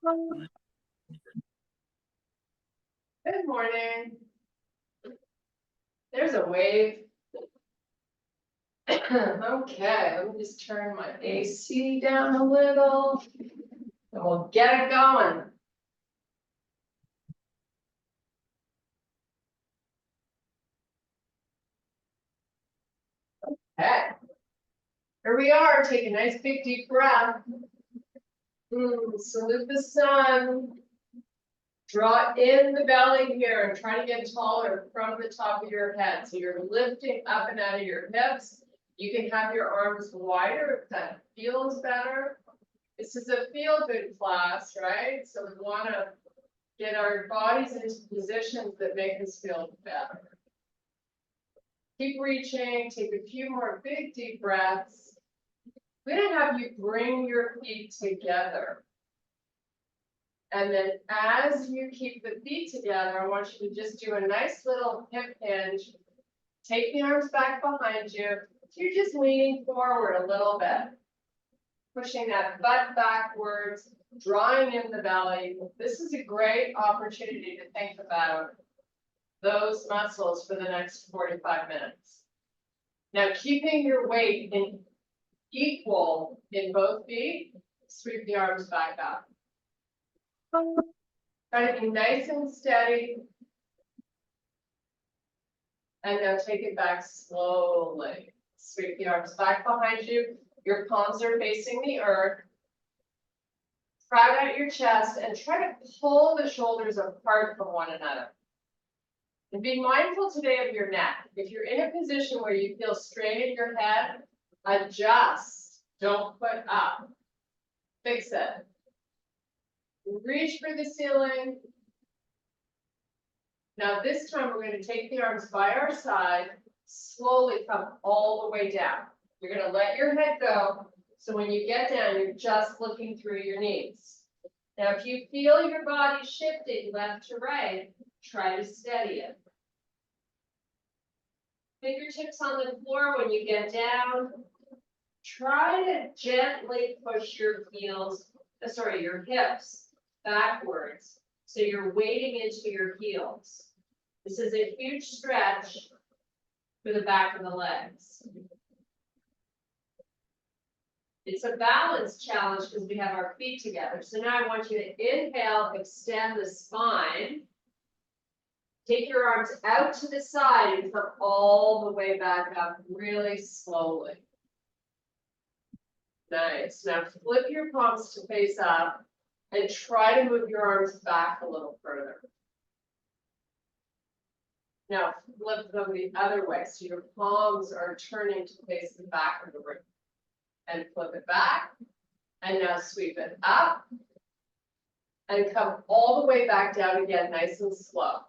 Good morning. There's a wave. Okay, let me just turn my AC down a little and we'll get it going. Okay. Here we are. Take a nice big deep breath. Salute the sun. Draw in the belly here and try to get taller from the top of your head. So you're lifting up and out of your hips. You can have your arms wider if that feels better. This is a feel-good class, right? So we want to get our bodies into positions that make us feel better. Keep reaching, take a few more big deep breaths. We're going to have you bring your feet together. And then as you keep the feet together, I want you to just do a nice little hip hinge Take the arms back behind you. You're just leaning forward a little bit. Pushing that butt backwards, drawing in the belly. This is a great opportunity to think about those muscles for the next 45 minutes. Now, keeping your weight in equal in both feet, sweep the arms back up. Try to be nice and steady. And now take it back slowly. Sweep the arms back behind you. Your palms are facing the earth. Crowd out your chest and try to pull the shoulders apart from one another. And be mindful today of your neck. If you're in a position where you feel strain in your head, adjust. Don't put up. Fix it. Reach for the ceiling. Now this time we're going to take the arms by our side, slowly come all the way down. You're going to let your head go. So when you get down, you're just looking through your knees. Now, if you feel your body shifting left to right, try to steady it. Fingertips on the floor when you get down. Try to gently push your your hips backwards. So you're weighting into your heels. This is a huge stretch for the back of the legs. It's a balance challenge because we have our feet together. So now I want you to inhale, extend the spine. Take your arms out to the side and come all the way back up really slowly. Nice. Now flip your palms to face up and try to move your arms back a little further. Now flip them the other way. So your palms are turning to face the back of the room. And flip it back. And now sweep it up. And come all the way back down again, nice and slow.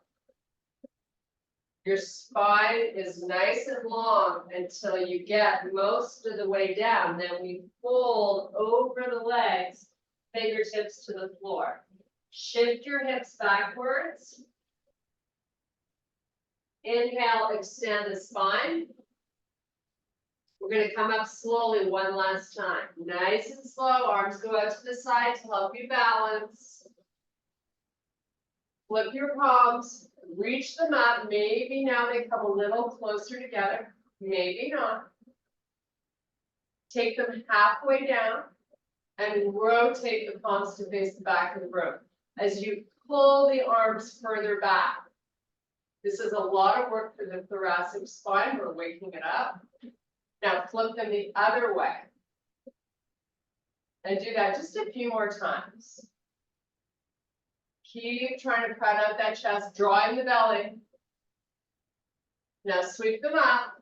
Your spine is nice and long until you get most of the way down. Then we fold over the legs, fingertips to the floor. Shift your hips backwards. Inhale, extend the spine. We're going to come up slowly one last time. Nice and slow. Arms go out to the side to help you balance. Flip your palms. Reach them up. Maybe now they come a little closer together. Maybe not. Take them halfway down and rotate the palms to face the back of the room. As you pull the arms further back. This is a lot of work for the thoracic spine. We're waking it up. Now flip them the other way. And do that just a few more times. Keep trying to crowd out that chest, drawing the belly. Now sweep them up.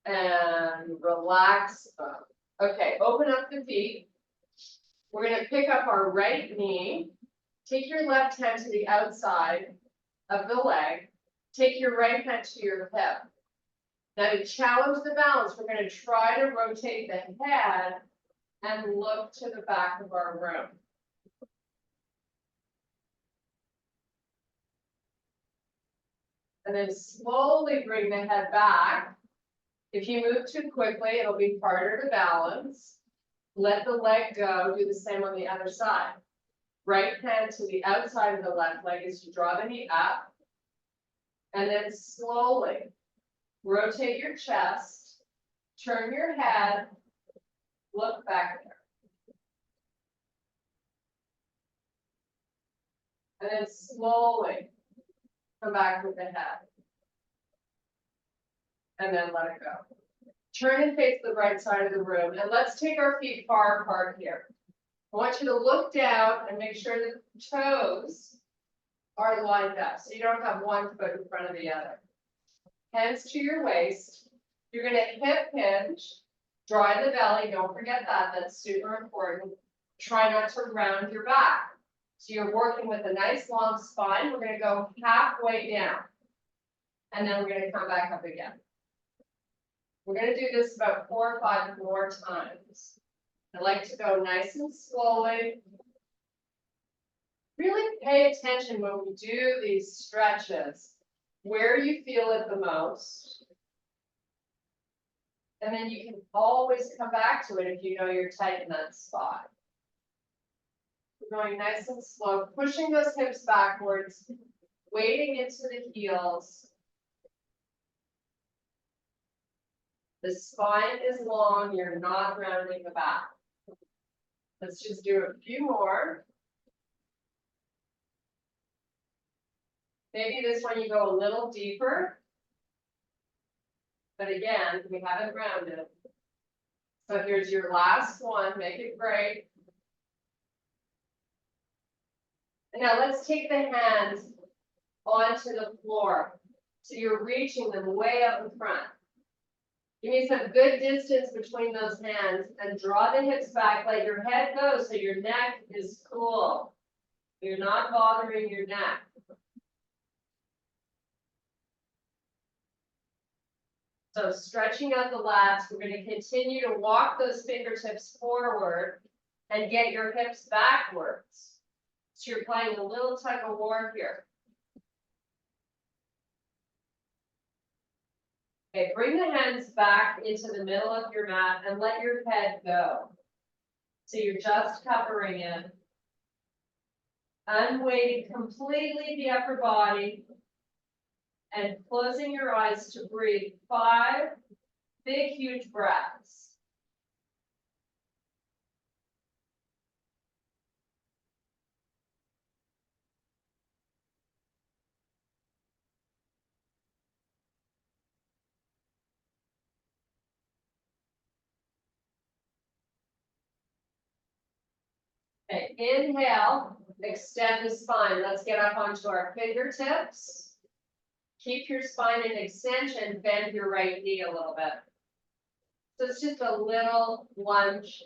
And relax up. Okay, open up the feet. We're going to pick up our right knee. Take your left hand to the outside of the leg. Take your right hand to your hip. Now to challenge the balance, we're going to try to rotate the head and look to the back of our room. And then slowly bring the head back. If you move too quickly, it'll be harder to balance. Let the leg go. Do the same on the other side. Right hand to the outside of the left leg as you draw the knee up. And then slowly rotate your chest, turn your head, look back there. And then slowly come back with the head. And then let it go. Turn and face the right side of the room. And let's take our feet far apart here. I want you to look down and make sure that the toes are lined up. So you don't have one foot in front of the other. Hands to your waist. You're going to hip hinge. Draw in the belly. Don't forget that. That's super important. Try not to round your back. So you're working with a nice long spine. We're going to go halfway down. And then we're going to come back up again. We're going to do this about 4 or 5 more times. I like to go nice and slowly. Really pay attention when we do these stretches where you feel it the most. And then you can always come back to it if you know you're tight in that spot. We're going nice and slow, pushing those hips backwards, wading into the heels. The spine is long, you're not rounding the back. Let's just do a few more. Maybe this one you go a little deeper. But again, we haven't rounded. So here's your last one, make it great. And now let's take the hands onto the floor. So you're reaching them way up in front. Give me some good distance between those hands and draw the hips back, let your head go so your neck is cool. You're not bothering your neck. So stretching out the lats, we're going to continue to walk those fingertips forward and get your hips backwards. So you're playing a little tug of war here. Okay, bring the hands back into the middle of your mat and let your head go. So you're just covering it. Unweighting completely the upper body. And closing your eyes to breathe 5 big, huge breaths. Okay, inhale, extend the spine. Let's get up onto our fingertips. Keep your spine in extension, bend your right knee a little bit. So it's just a little lunge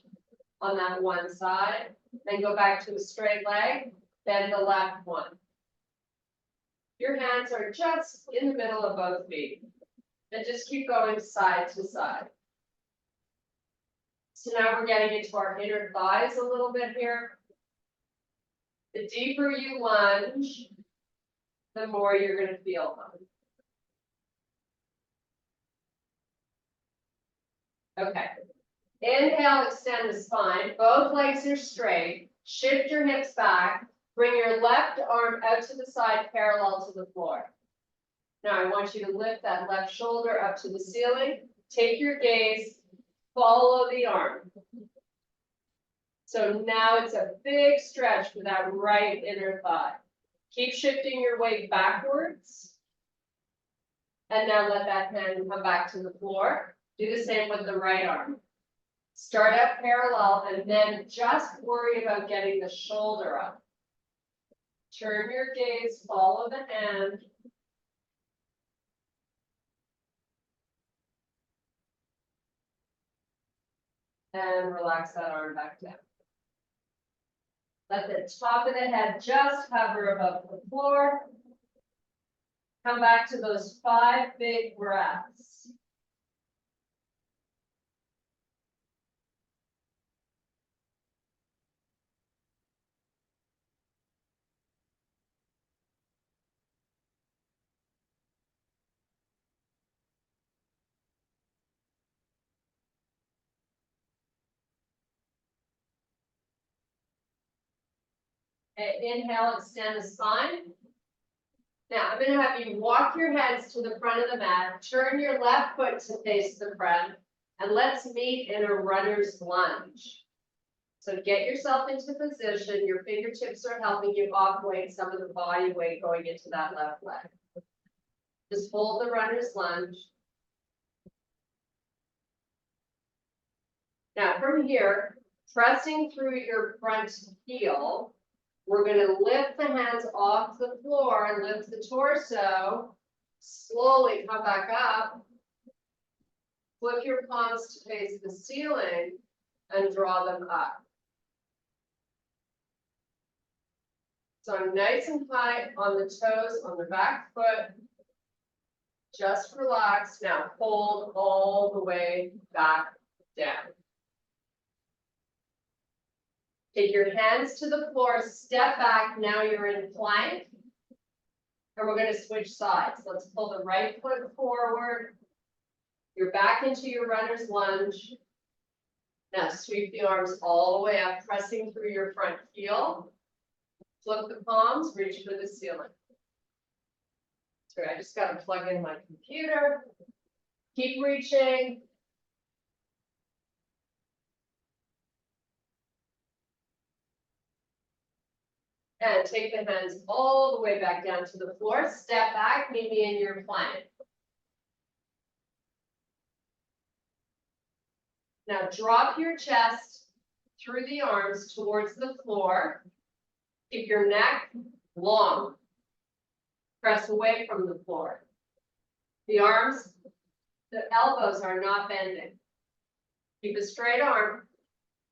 on that one side. Then go back to a straight leg, bend the left one. Your hands are just in the middle of both feet. And just keep going side to side. So now we're getting into our inner thighs a little bit here. The deeper you lunge, the more you're going to feel them. Okay. Inhale, extend the spine. Both legs are straight. Shift your hips back. Bring your left arm out to the side, parallel to the floor. Now I want you to lift that left shoulder up to the ceiling. Take your gaze, follow the arm. So now it's a big stretch for that right inner thigh. Keep shifting your weight backwards. And now let that hand come back to the floor. Do the same with the right arm. Start up parallel and then just worry about getting the shoulder up. Turn your gaze, follow the hand. And relax that arm back down. Let the top of the head just hover above the floor. Come back to those 5 big breaths. Okay, inhale, extend the spine. Now, I'm going to have you walk your hands to the front of the mat, turn your left foot to face the front, and let's meet in a runner's lunge. So get yourself into position. Your fingertips are helping you offload some of the body weight going into that left leg. Just hold the runner's lunge. Now, from here, pressing through your front heel, we're going to lift the hands off the floor, lift the torso, slowly come back up, flip your palms to face the ceiling, and draw them up. So I'm nice and high on the toes, on the back foot. Just relax. Now hold all the way back down. Take your hands to the floor, step back, now you're in plank. And we're gonna switch sides. Let's pull the right foot forward. You're back into your runner's lunge. Now sweep the arms all the way up, pressing through your front heel. Flip the palms, reach for the ceiling. Sorry, I just gotta plug in my computer. Keep reaching. And take the hands all the way back down to the floor. Step back, maybe in your plank. Now drop your chest through the arms towards the floor. Keep your neck long. Press away from the floor. The arms, the elbows are not bending. Keep a straight arm.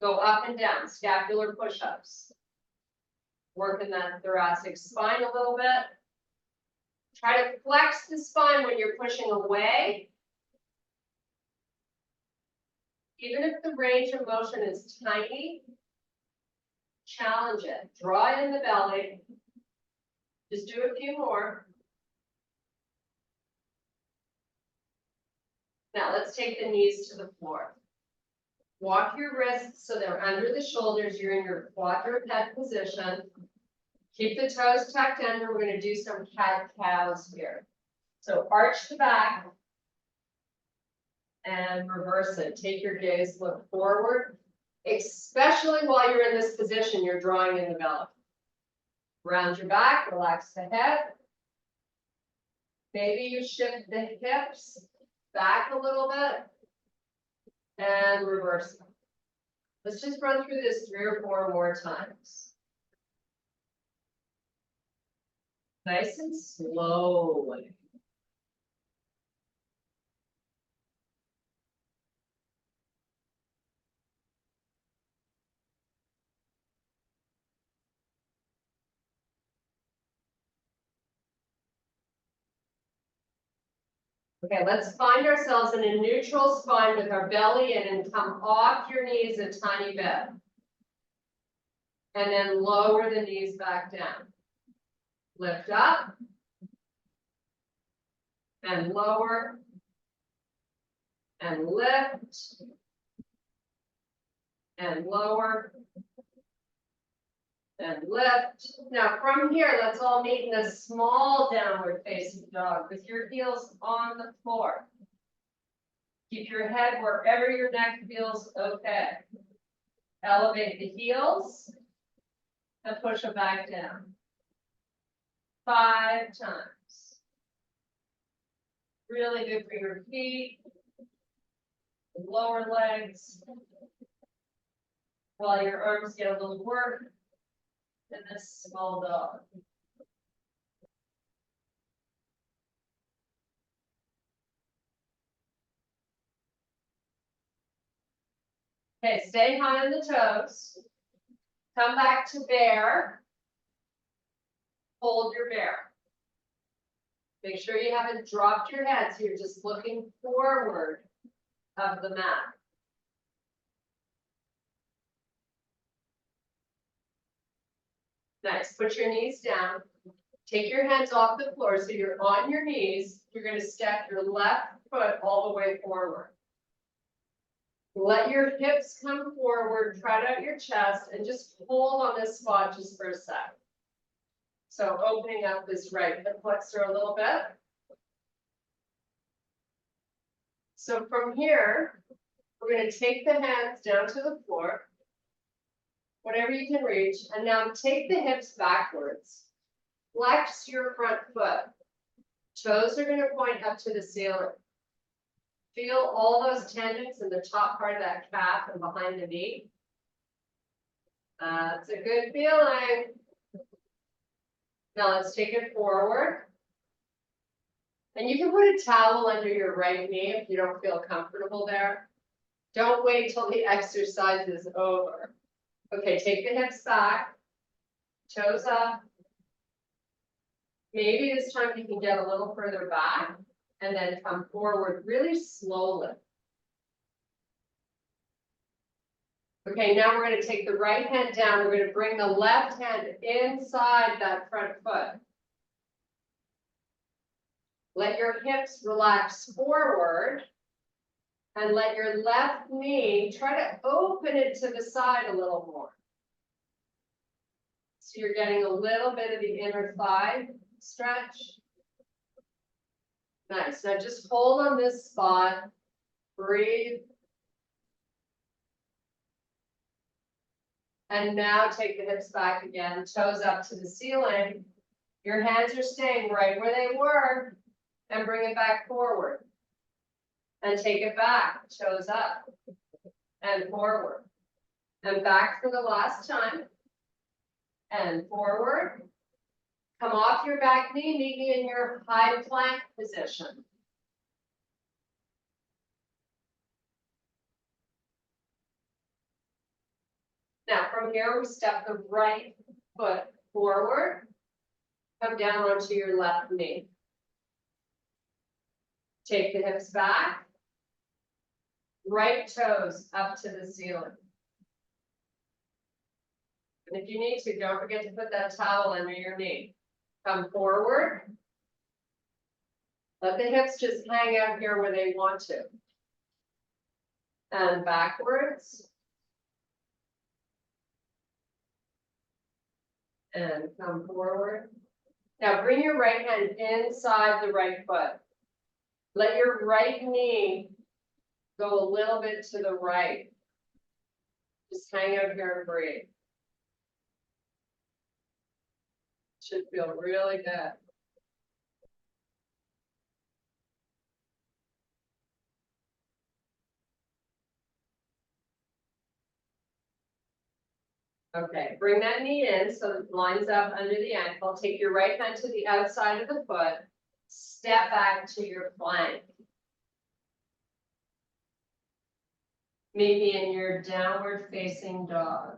Go up and down, scapular push-ups. Working that thoracic spine a little bit. Try to flex the spine when you're pushing away. Even if the range of motion is tiny, challenge it. Draw it in the belly. Just do a few more. Now let's take the knees to the floor. Walk your wrists so they're under the shoulders. You're in your quadruped position. Keep the toes tucked under. We're going to do some cat-cows here. So arch the back and reverse it. Take your gaze, look forward. Especially while you're in this position, you're drawing in the belly. Round your back, relax the head. Maybe you shift the hips back a little bit and reverse them. Let's just run through this 3 or 4 more times. Nice and slowly. Okay, let's find ourselves in a neutral spine with our belly in and come off your knees a tiny bit. And then lower the knees back down. Lift up. And lower. And lift. And lower. And lift. Now from here, let's all meet in a small downward facing dog with your heels on the floor. Keep your head wherever your neck feels okay. Elevate the heels and push them back down. 5 times. Really good for your feet, lower legs, while your arms get a little work. In this small dog. Okay, stay high on the toes. Come back to bear. Hold your bear. Make sure you haven't dropped your head, so you're just looking forward of the mat. Nice. Put your knees down. Take your hands off the floor so you're on your knees. You're going to step your left foot all the way forward. Let your hips come forward, trot out your chest, and just hold on this spot just for a sec. So opening up this right hip flexor a little bit. So from here, we're going to take the hands down to the floor. Whatever you can reach, and now take the hips backwards. Flex your front foot. Toes are going to point up to the ceiling. Feel all those tendons in the top part of that calf and behind the knee. That's a good feeling. Now let's take it forward. And you can put a towel under your right knee if you don't feel comfortable there. Don't wait till the exercise is over. Okay, take the hips back, toes up. Maybe this time you can get a little further back and then come forward really slowly. Okay, now we're going to take the right hand down. We're going to bring the left hand inside that front foot. Let your hips relax forward. And let your left knee, try to open it to the side a little more. So you're getting a little bit of the inner thigh stretch. Nice. Now just hold on this spot. Breathe. And now take the hips back again, toes up to the ceiling. Your hands are staying right where they were. And bring it back forward. And take it back, toes up. And forward. And back for the last time. And forward. Come off your back knee, meet me in your high plank position. Now from here, we step the right foot forward. Come down onto your left knee. Take the hips back. Right toes up to the ceiling. And if you need to, don't forget to put that towel under your knee. Come forward. Let the hips just hang out here where they want to. And backwards. And come forward. Now bring your right hand inside the right foot. Let your right knee go a little bit to the right. Just hang out here and breathe. Should feel really good. Okay, bring that knee in so it lines up under the ankle. Take your right hand to the outside of the foot. Step back to your plank. Meet me in your downward facing dog.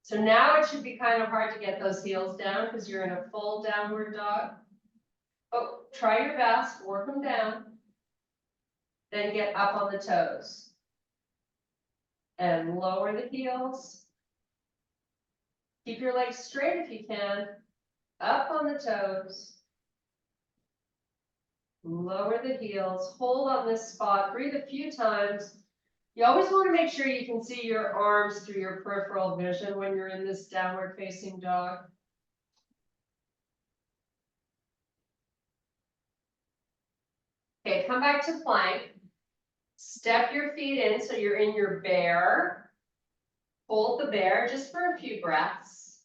So now it should be kind of hard to get those heels down because you're in a full downward dog. Oh, try your best, work them down. Then get up on the toes. And lower the heels. Keep your legs straight if you can. Up on the toes. Lower the heels. Hold on this spot. Breathe a few times. You always want to make sure you can see your arms through your peripheral vision when you're in this downward facing dog. Okay, come back to plank. Step your feet in so you're in your bear. Hold the bear just for a few breaths.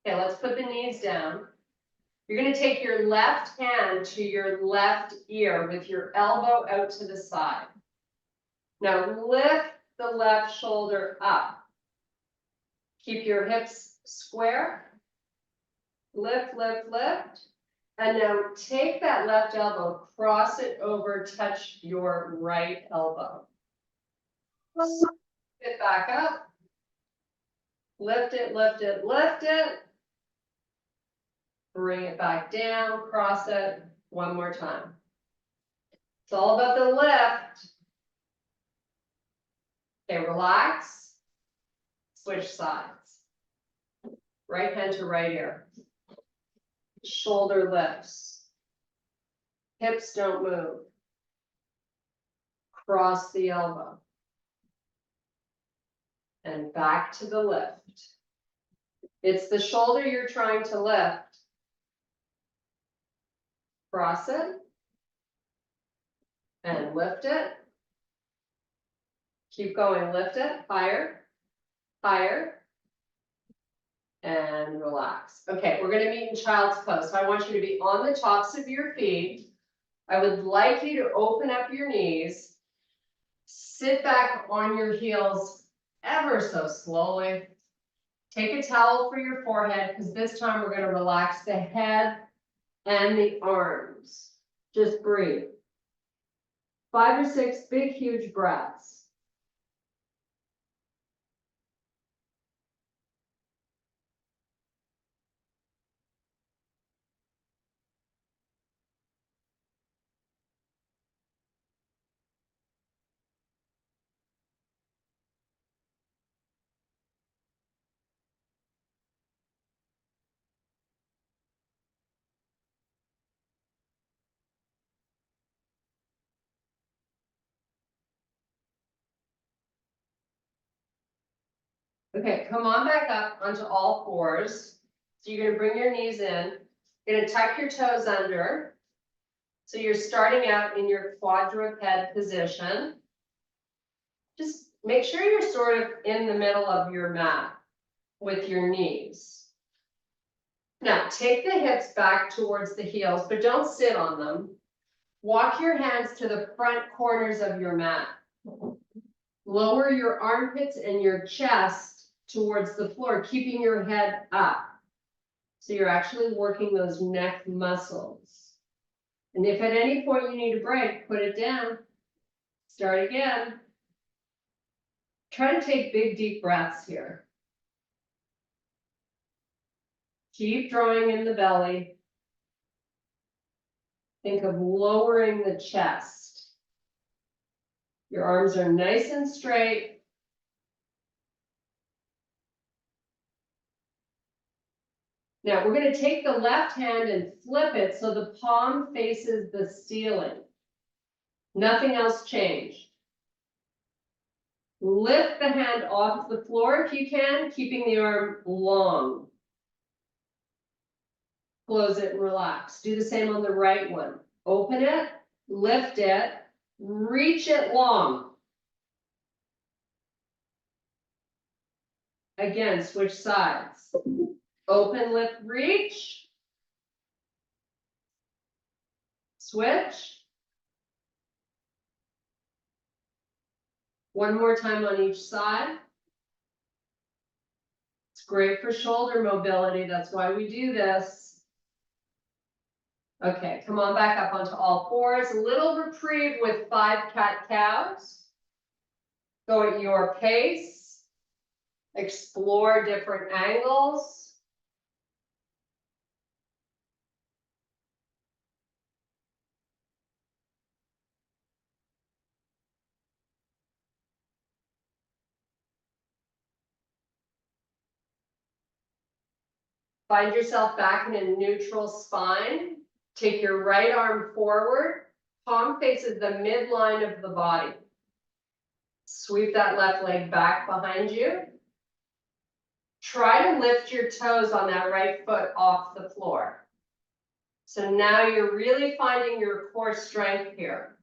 Okay, let's put the knees down. You're going to take your left hand to your left ear with your elbow out to the side. Now lift the left shoulder up. Keep your hips square. Lift, lift, lift. And now take that left elbow, cross it over, touch your right elbow. Lift it back up. Lift it, lift it, lift it. Bring it back down, cross it, one more time. It's all about the lift. Okay, relax. Switch sides. Right hand to right ear. Shoulder lifts. Hips don't move. Cross the elbow. And back to the lift. It's the shoulder you're trying to lift. Cross it. And lift it. Keep going, lift it, higher, higher. And relax. Okay, we're gonna meet in child's pose. So I want you to be on the tops of your feet. I would like you to open up your knees. Sit back on your heels ever so slowly. Take a towel for your forehead because this time we're gonna relax the head and the arms. Just breathe. 5 or 6 big, huge breaths. Okay, come on back up onto all fours. So you're gonna bring your knees in, you're gonna tuck your toes under. So you're starting out in your quadruped position. Just make sure you're sort of in the middle of your mat with your knees. Now, take the hips back towards the heels, but don't sit on them. Walk your hands to the front corners of your mat. Lower your armpits and your chest towards the floor, keeping your head up. So you're actually working those neck muscles. And if at any point you need a break, put it down. Start again. Try to take big, deep breaths here. Keep drawing in the belly. Think of lowering the chest. Your arms are nice and straight. Now we're going to take the left hand and flip it so the palm faces the ceiling. Nothing else changed. Lift the hand off the floor if you can, keeping the arm long. Close it and relax. Do the same on the right one. Open it, lift it, reach it long. Again, switch sides. Open, lift, reach. Switch. One more time on each side. It's great for shoulder mobility. That's why we do this. Okay, come on back up onto all fours. A little reprieve with 5 cat-cows. Go at your pace. Explore different angles. Find yourself back in a neutral spine. Take your right arm forward. Palm faces the midline of the body. Sweep that left leg back behind you. Try to lift your toes on that right foot off the floor. So now you're really finding your core strength here.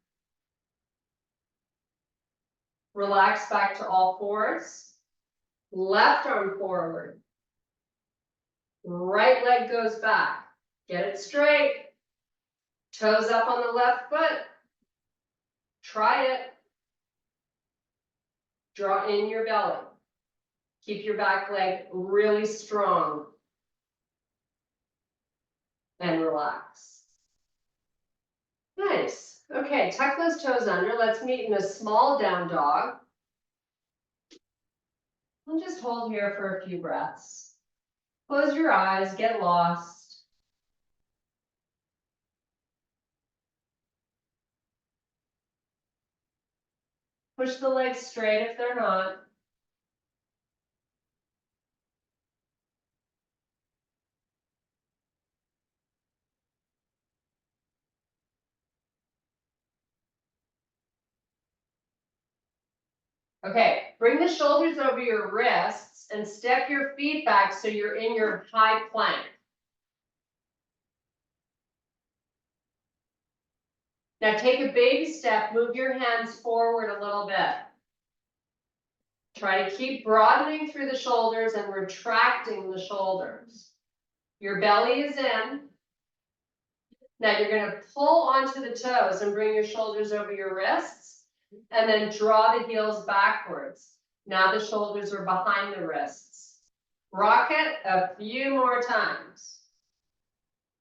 Relax back to all fours. Left arm forward. Right leg goes back. Get it straight. Toes up on the left foot. Try it. Draw in your belly. Keep your back leg really strong. And relax. Nice. Okay, tuck those toes under. Let's meet in a small down dog. And just hold here for a few breaths. Close your eyes, get lost. Push the legs straight if they're not. Okay, bring the shoulders over your wrists and step your feet back so you're in your high plank. Now take a baby step, move your hands forward a little bit. Try to keep broadening through the shoulders and retracting the shoulders. Your belly is in. Now you're going to pull onto the toes and bring your shoulders over your wrists and then draw the heels backwards. Now the shoulders are behind the wrists. Rock it a few more times.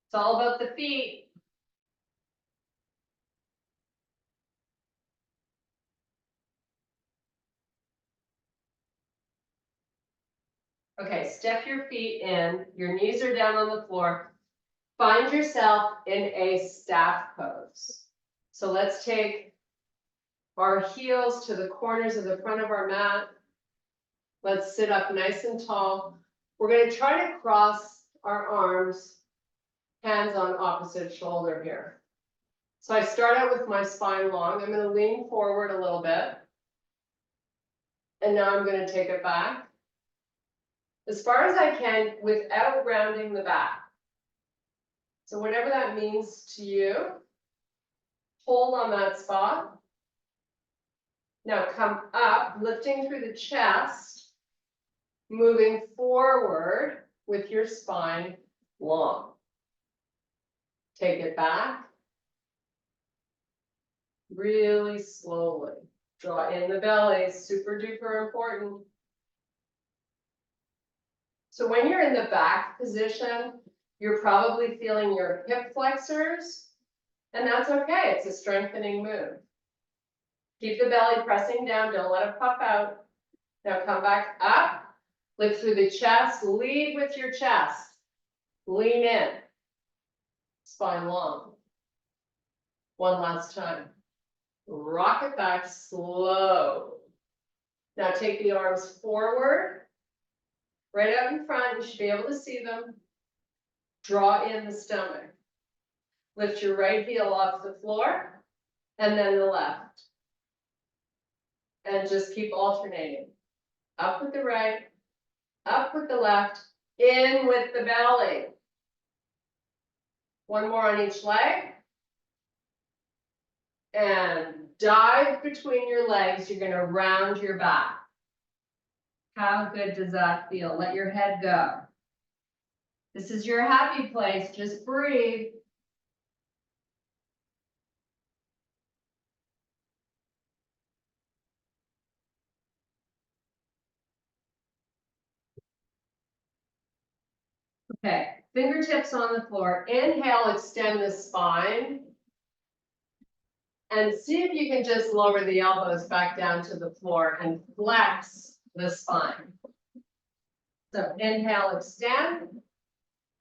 It's all about the feet. Okay, step your feet in. Your knees are down on the floor. Find yourself in a staff pose. So let's take our heels to the corners of the front of our mat. Let's sit up nice and tall. We're going to try to cross our arms, hands on opposite shoulder here. So I start out with my spine long. I'm going to lean forward a little bit. And now I'm going to take it back. as far as I can without rounding the back. So whatever that means to you, hold on that spot. Now come up, lifting through the chest, moving forward with your spine long. Take it back. Really slowly. Draw in the belly, super duper important. So when you're in the back position, you're probably feeling your hip flexors, and that's okay, it's a strengthening move. Keep the belly pressing down, don't let it puff out. Now come back up, lift through the chest, lead with your chest. Lean in, spine long. One last time. Rock it back slow. Now take the arms forward, right up in front, you should be able to see them. Draw in the stomach. Lift your right heel off the floor, and then the left. And just keep alternating. Up with the right, up with the left, in with the belly. One more on each leg. And dive between your legs, you're gonna round your back. How good does that feel? Let your head go. This is your happy place, just breathe. Okay, fingertips on the floor. Inhale, extend the spine. And see if you can just lower the elbows back down to the floor and flex the spine. So inhale, extend.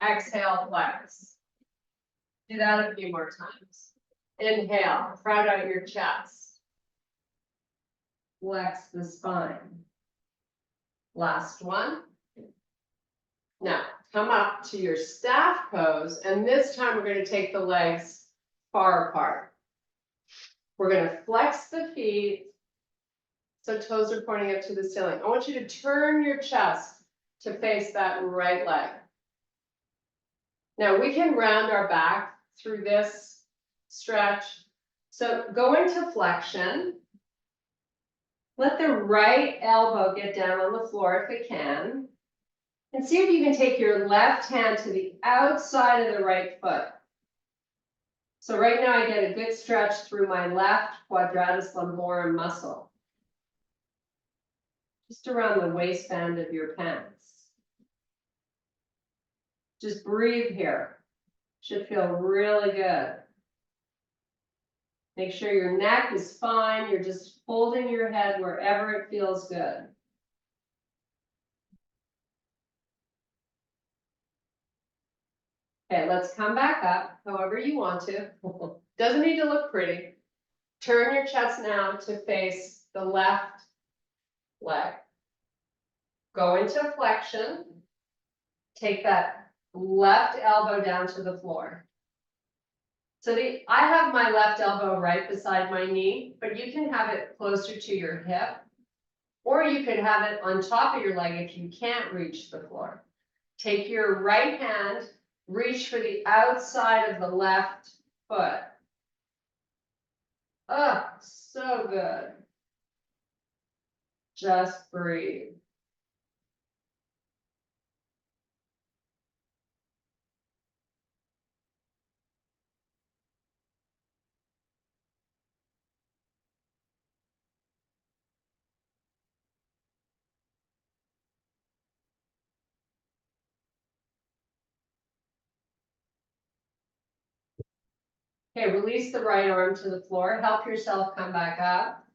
Exhale, flex. Do that a few more times. Inhale, crowd out your chest. Flex the spine. Last one. Now, come up to your staff pose, and this time we're going to take the legs far apart. We're going to flex the feet, so toes are pointing up to the ceiling. I want you to turn your chest to face that right leg. Now, we can round our back through this stretch. So go into flexion. Let the right elbow get down on the floor if it can. And see if you can take your left hand to the outside of the right foot. So right now I get a good stretch through my left quadratus lumborum muscle. Just around the waistband of your pants. Just breathe here. Should feel really good. Make sure your neck is fine. You're just holding your head wherever it feels good. Okay, let's come back up however you want to. Doesn't need to look pretty. Turn your chest now to face the left leg. Go into flexion. Take that left elbow down to the floor. So I have my left elbow right beside my knee, but you can have it closer to your hip, or you could have it on top of your leg if you can't reach the floor. Take your right hand, reach for the outside of the left foot. Oh, so good. Just breathe. Okay, release the right arm to the floor. Help yourself come back up.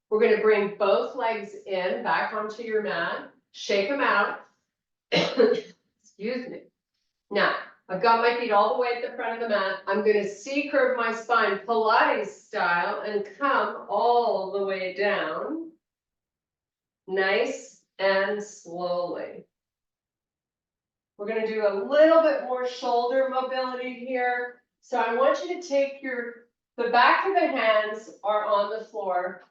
We're going to bring both legs in, back onto your mat. Shake them out. Excuse me. Now, I've got my feet all the way at the front of the mat. I'm going to C-curve my spine, Pilates style, and come all the way down. Nice and slowly. We're going to do a little bit more shoulder mobility here. So I want you to take the back of the hands are on the floor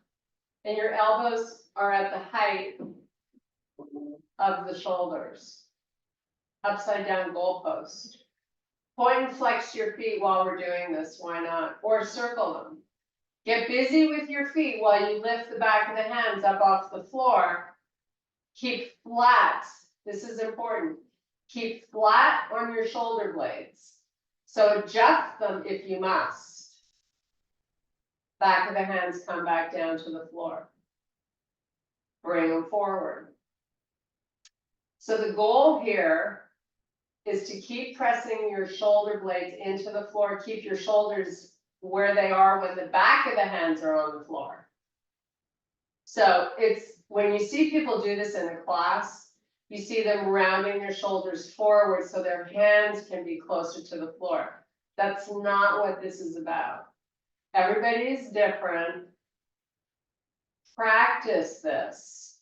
and your elbows are at the height of the shoulders. Upside down goalpost. Point and flex your feet while we're doing this, why not? Or circle them. Get busy with your feet while you lift the back of the hands up off the floor. Keep flat, this is important. Keep flat on your shoulder blades. So adjust them if you must. Back of the hands come back down to the floor. Bring them forward. So the goal here is to keep pressing your shoulder blades into the floor, keep your shoulders where they are when the back of the hands are on the floor. So it's, when you see people do this in a class, you see them rounding their shoulders forward so their hands can be closer to the floor. That's not what this is about. Everybody is different. Practice this.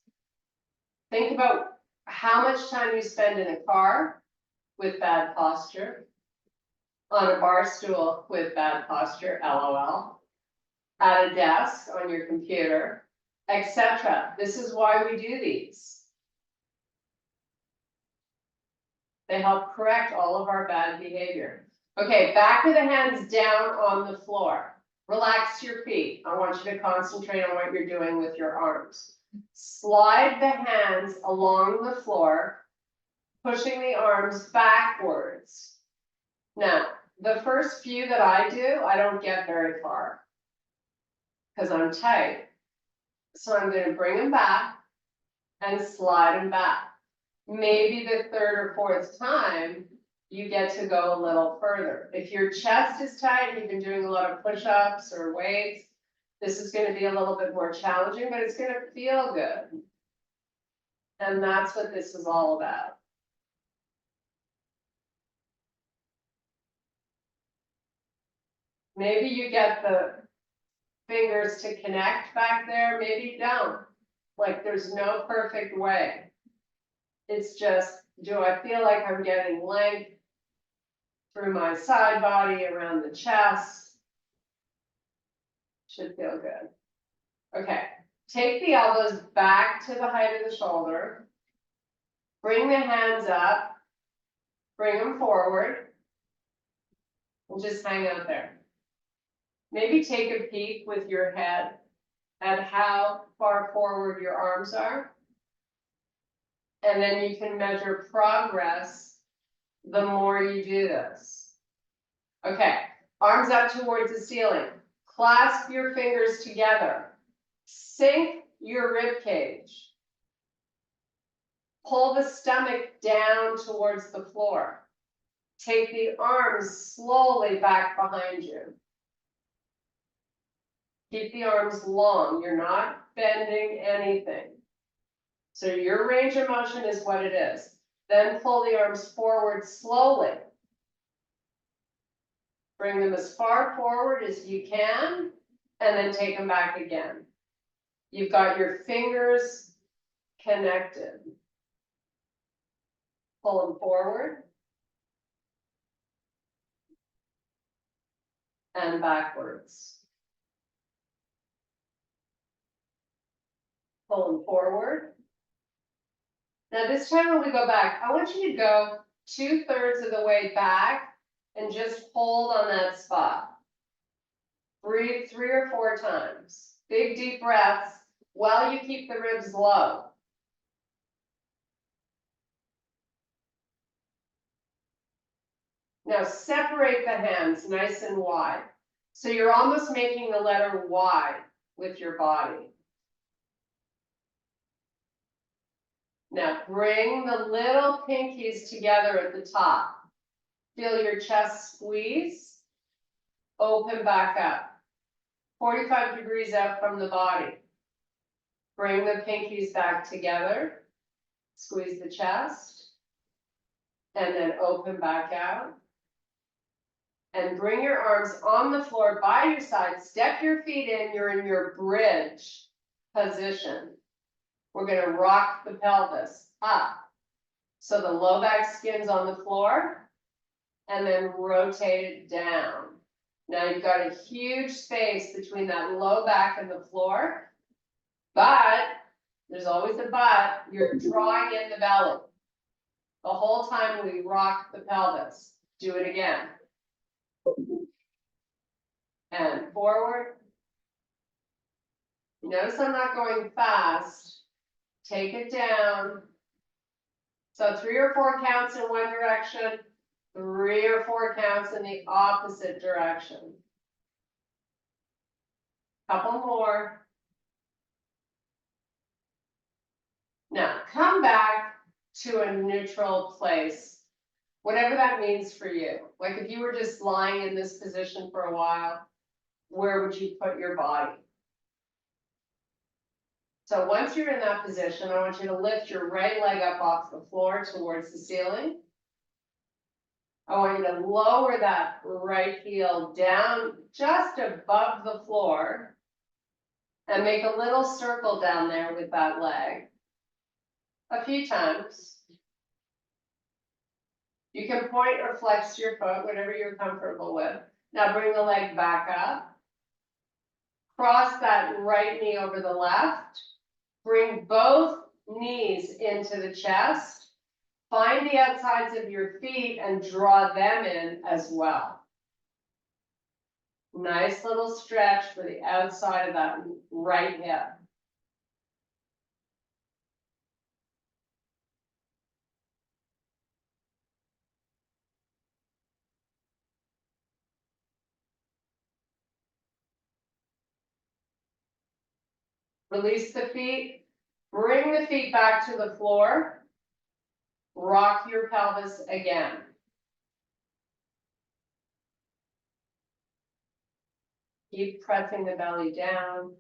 Think about how much time you spend in a car with bad posture, on a bar stool with bad posture, LOL, at a desk on your computer, etc. This is why we do these. They help correct all of our bad behavior. Okay, back of the hands down on the floor. Relax your feet. I want you to concentrate on what you're doing with your arms. Slide the hands along the floor, pushing the arms backwards. Now, the first few that I do, I don't get very far because I'm tight. So I'm going to bring them back and slide them back. Maybe the third or fourth time, you get to go a little further. If your chest is tight, you've been doing a lot of push-ups or weights, this is going to be a little bit more challenging, but it's going to feel good. And that's what this is all about. Maybe you get the fingers to connect back there, maybe you don't. Like there's no perfect way. It's just, do I feel like I'm getting length through my side body, around the chest? Should feel good. Okay, take the elbows back to the height of the shoulder. Bring the hands up. Bring them forward. We'll just hang out there. Maybe take a peek with your head at how far forward your arms are. And then you can measure progress the more you do this. Okay, arms up towards the ceiling. Clasp your fingers together. Sink your rib cage. Pull the stomach down towards the floor. Take the arms slowly back behind you. Keep the arms long. You're not bending anything. So your range of motion is what it is. Then pull the arms forward slowly. Bring them as far forward as you can, and then take them back again. You've got your fingers connected. Pull them forward. And backwards. Pull them forward. Now this time when we go back, I want you to go 2/3 of the way back and just hold on that spot. Breathe 3 or 4 times. Big deep breaths while you keep the ribs low. Now separate the hands nice and wide. So you're almost making the letter Y with your body. Now bring the little pinkies together at the top. Feel your chest squeeze. Open back up. 45 degrees out from the body. Bring the pinkies back together. Squeeze the chest. And then open back out. And bring your arms on the floor by your side. Step your feet in. You're in your bridge position. We're going to rock the pelvis up. So the low back skin's on the floor. And then rotate it down. Now you've got a huge space between that low back and the floor. But there's always a but, you're drawing in the belly. The whole time we rock the pelvis. Do it again. And forward. Notice I'm not going fast. Take it down. So 3 or 4 counts in one direction, 3 or 4 counts in the opposite direction. Couple more. Now, come back to a neutral place, whatever that means for you. Like if you were just lying in this position for a while, where would you put your body? So once you're in that position, I want you to lift your right leg up off the floor towards the ceiling. I want you to lower that right heel down just above the floor and make a little circle down there with that leg. A few times. You can point or flex your foot, whatever you're comfortable with. Now bring the leg back up. Cross that right knee over the left. Bring both knees into the chest. Find the outsides of your feet and draw them in as well. Nice little stretch for the outside of that right hip. Release the feet. Bring the feet back to the floor. Rock your pelvis again. Keep pressing the belly down.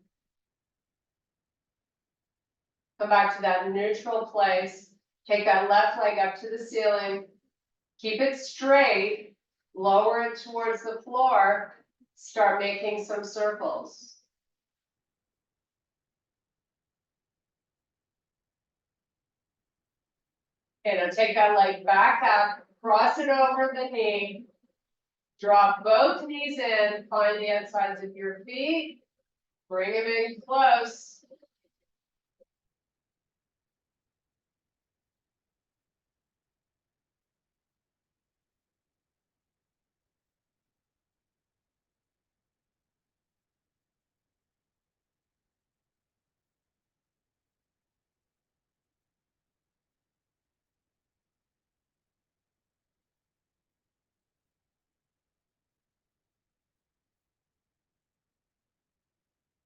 Come back to that neutral place. Take that left leg up to the ceiling. Keep it straight. Lower it towards the floor. Start making some circles. Okay, now take that leg back up, cross it over the knee. Drop both knees in, find the outsides of your feet. Bring them in close.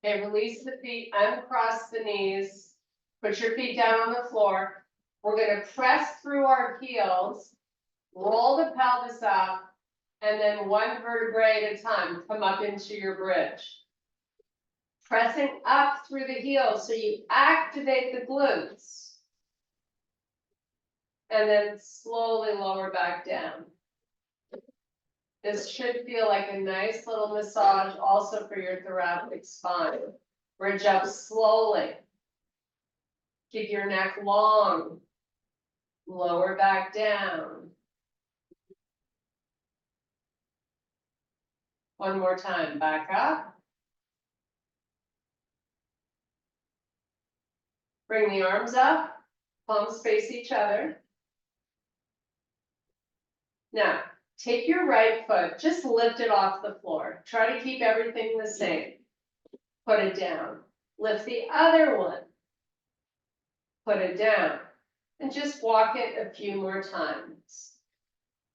Okay, release the feet, uncross the knees, put your feet down on the floor. We're gonna press through our heels, roll the pelvis up, and then one vertebrae at a time, come up into your bridge. Pressing up through the heels so you activate the glutes. And then slowly lower back down. This should feel like a nice little massage also for your thoracic spine. Bridge up slowly. Keep your neck long. Lower back down. One more time, back up. Bring the arms up, palms face each other. Now, take your right foot, just lift it off the floor. Try to keep everything the same. Put it down. Lift the other one. Put it down. And just walk it a few more times.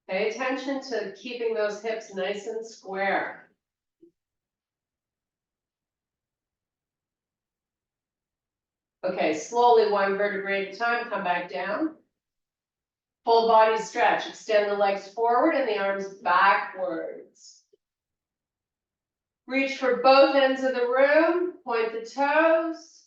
Pay attention to keeping those hips nice and square. Okay, slowly one vertebrae at a time, come back down. Full body stretch, extend the legs forward and the arms backwards. Reach for both ends of the room, point the toes.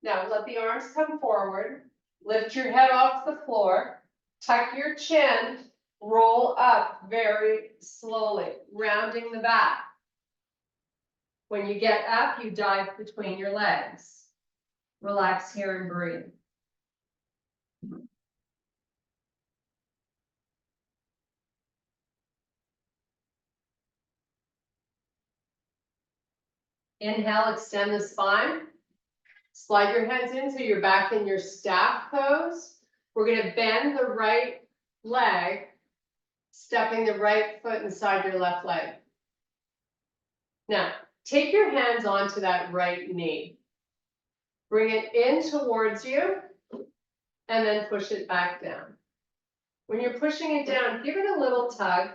Now let the arms come forward, lift your head off the floor, tuck your chin, roll up very slowly, rounding the back. When you get up, you dive between your legs. Relax here and breathe. Inhale, extend the spine. Slide your hands in so you're back in your staff pose. We're gonna bend the right leg, stepping the right foot inside your left leg. Now, take your hands onto that right knee. Bring it in towards you, and then push it back down. When you're pushing it down, give it a little tug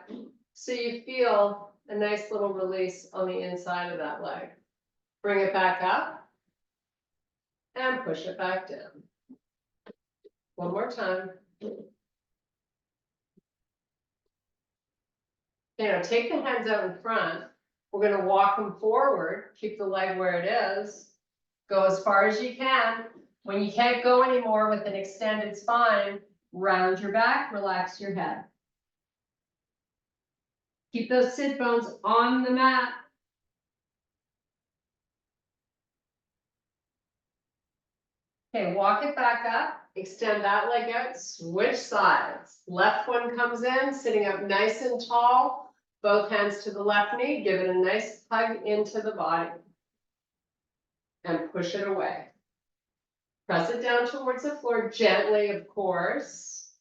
so you feel a nice little release on the inside of that leg. Bring it back up and push it back down. One more time. Now take the hands out in front. We're going to walk them forward, keep the leg where it is. Go as far as you can. When you can't go anymore with an extended spine, round your back, relax your head. Keep those sit bones on the mat. Okay, walk it back up, extend that leg out, switch sides. Left one comes in, sitting up nice and tall, both hands to the left knee, give it a nice hug into the body. And push it away. Press it down towards the floor gently, of course,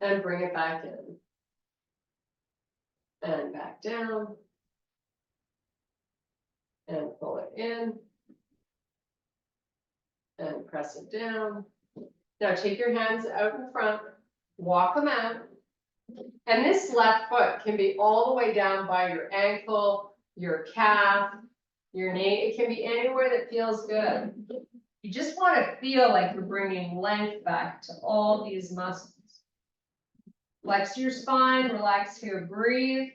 and bring it back in. And back down. And pull it in. And press it down. Now take your hands out in front, walk them out. And this left foot can be all the way down by your ankle, your calf, your knee. It can be anywhere that feels good. You just want to feel like you're bringing length back to all these muscles. Flex your spine, relax here, breathe.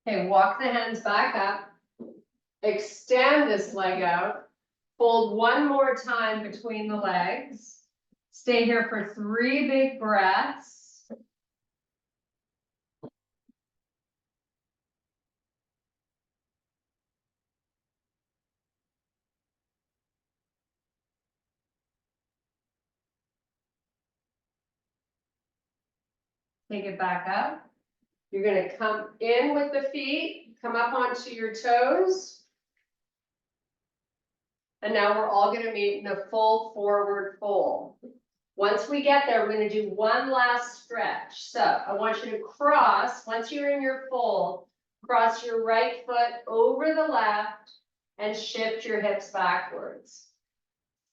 Okay, walk the hands back up. Extend this leg out. Fold one more time between the legs. Stay here for 3 big breaths. Take it back up. You're going to come in with the feet, come up onto your toes. And now we're all going to meet in a full forward fold. Once we get there, we're going to do one last stretch. So I want you to cross, once you're in your fold, cross your right foot over the left and shift your hips backwards.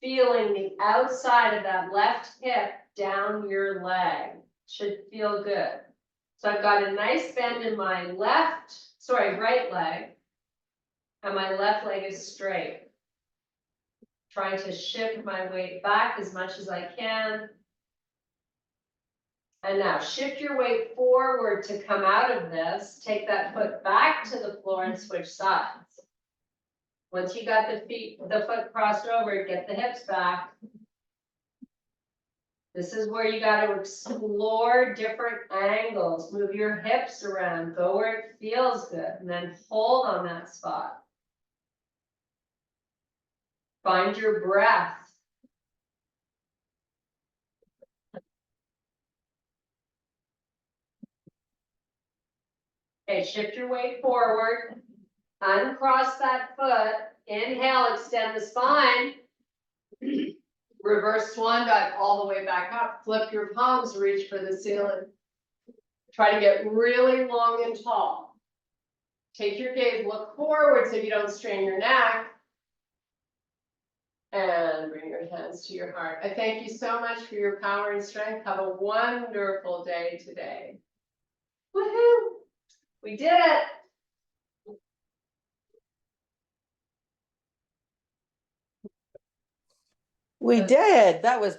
Feeling the outside of that left hip down your leg. Should feel good. So I've got a nice bend in my right leg, and my left leg is straight. Trying to shift my weight back as much as I can. And now shift your weight forward to come out of this. Take that foot back to the floor and switch sides. Once you got the foot crossed over, get the hips back. This is where you got to explore different angles. Move your hips around. Go where it feels good. And then hold on that spot. Find your breath. Okay, shift your weight forward. Uncross that foot. Inhale, extend the spine. Reverse swan dive all the way back up. Flip your palms, reach for the ceiling. Try to get really long and tall. Take your gaze, look forward so you don't strain your neck. And bring your hands to your heart. I thank you so much for your power and strength. Have a wonderful day today. Woohoo! We did it! We did. That was